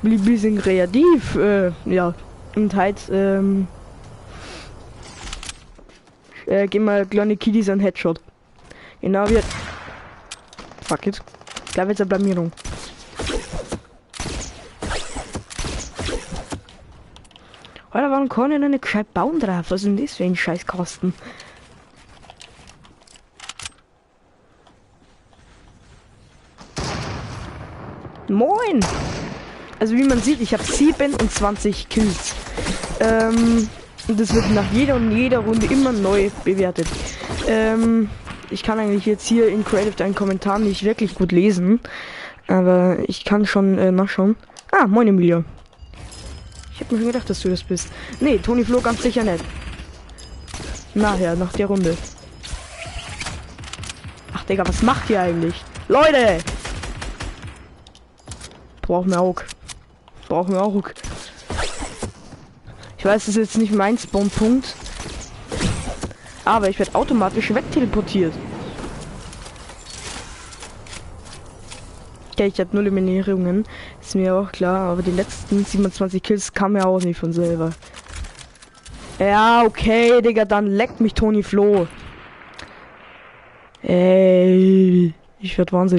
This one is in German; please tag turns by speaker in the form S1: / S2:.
S1: bisschen kreativ, ja. Und halt, gehen mal kleine Kiddies an Headshot. Genau wie. Fuck it. Ich glaube jetzt eine Blamierung. Alter, warum kann ich denn nicht gescheit bauen drauf? Was ist denn das für ein Scheißkasten? Moin! Also wie man sieht, ich habe 27 Kills. Und das wird nach jeder Runde immer neu bewertet. Ich kann eigentlich jetzt hier in Creative deinen Kommentar nicht wirklich gut lesen. Aber ich kann schon nachschauen. Ah, moin Emilia. Ich hab mir schon gedacht, dass du das bist. Nee, Toni Flo ganz sicher nicht. Nachher, nach der Runde. Ach Digga, was macht ihr eigentlich? Leute! Brauchen wir auch. Brauchen wir auch. Ich weiß, das ist jetzt nicht mein Spawnpunkt. Aber ich werde automatisch wegteleportiert. Okay, ich habe 0 Eliminierungen. Ist mir auch klar. Aber die letzten 27 Kills kamen ja auch nicht von selber. Ja, okay, Digga, dann leckt mich Toni Flo. Ey, ich werd wahnsinnig.